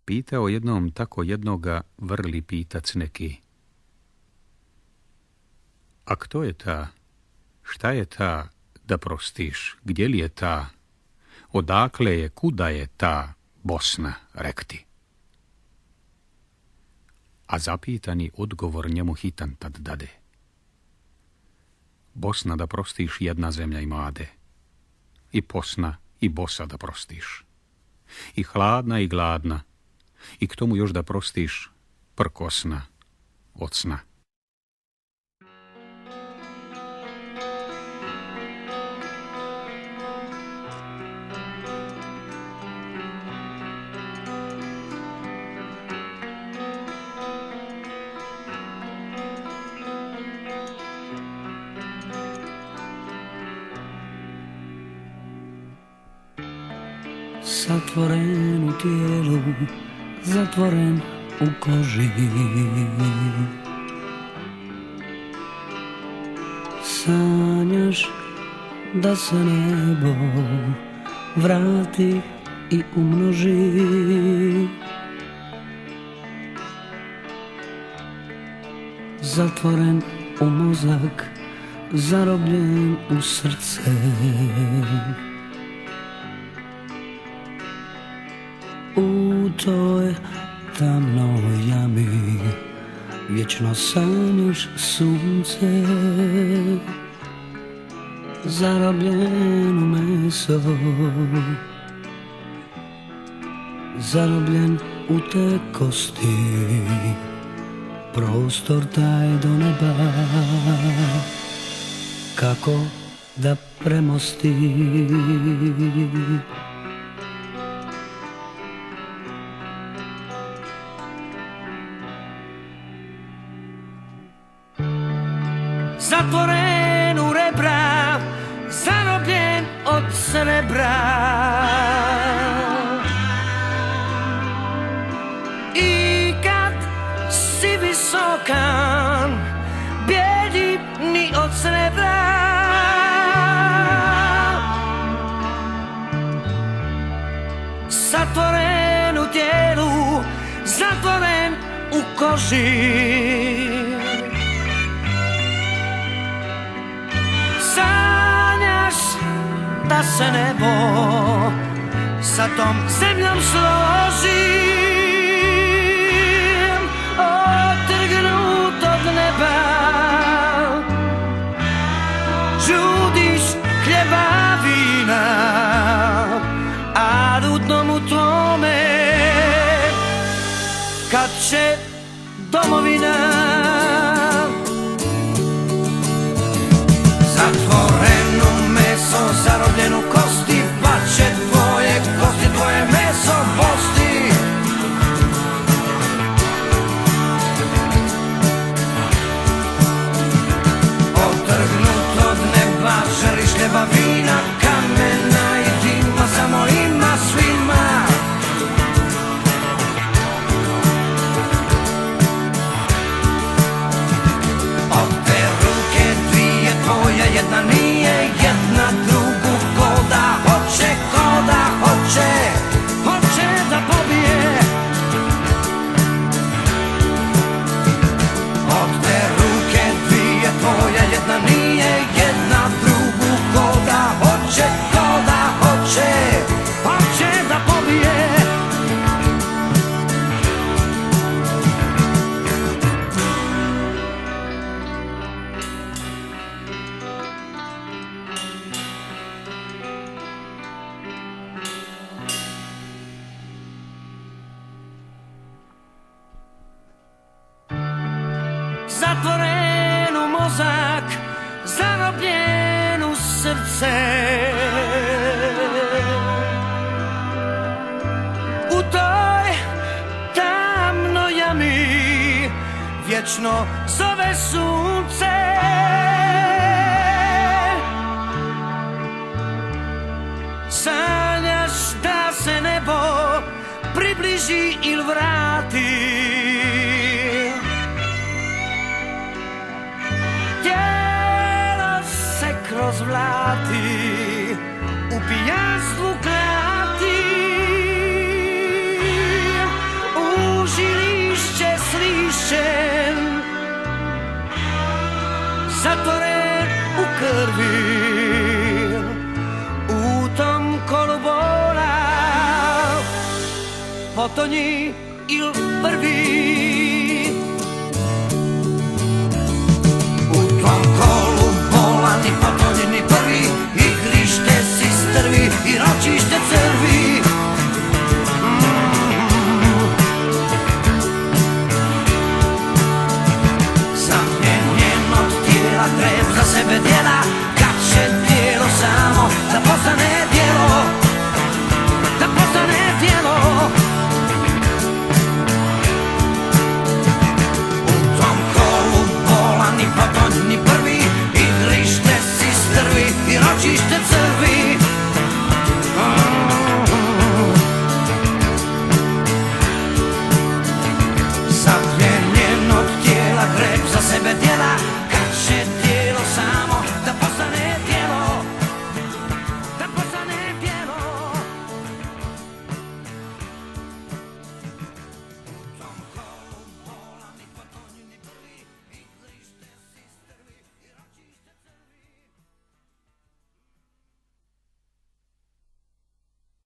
Pitao jednom tako jednoga vrli pitac neki. A kto je ta? Šta je ta da prostiš? Gdje li je ta? Odakle je, kuda je ta Bosna, rekti? A zapitani odgovor njemu hitan tad dade. Bosna da prostiš jedna zemlja imade. I posna i bosa da prostiš. I hladna i gladna. I k tomu još da prostiš prkosna od sna. Zatvoren u tijelu, zatvoren u koži. Sanjaš da se nebo vrati i umnoži. Zatvoren u mozak, zarobljen u srce. U toj tamnoj jami vječno sanjaš sunce. Zarobljen u meso, zarobljen u te kosti. Prostor taj do neba, kako da premosti. Zatvoren u rebra, zarobljen od srebra. I kad si visokan, bijedi ni od srebra. Zatvoren u tijelu, zatvoren u koži. Sanjaš da se nebo sa tom zemljom složi. Otrgnut od neba, žudiš hljeba vina, a u domu tvome kad će domovina. Zatvoreno meso, zarobljeno kosti, pa će tvoje kosti, tvoje meso bosti. Otrgnut od neba, želiš hljeba vina, kamena i dima, samo ima svima. Jedna nije, jedna drugu koda hoće, hoće da pobije. Od te ruke dvije tvoja, jedna nije, jedna drugu koda hoće, hoće da pobije. Zatvoren u mozak, zarobljen u srce. U toj tamnoj jami vječno zove sunce. Sanjaš da se nebo približi ili vrati. Rozvlati, u pijanstvu klati. zatvoren u krvi. U tom kolubola potonji il prvi. U tom kolubola ti potonji ni prvi, igrište si strvi i ročište crvi. Greb za sebe djela, kad će djelo samo da postane djelo, da postane djelo. U tom kolu bola ni potonj ni prvi, igrište si strvi i ročište crvi. Zapljenjen od tijela, greb za sebe djela, kad će djelo samo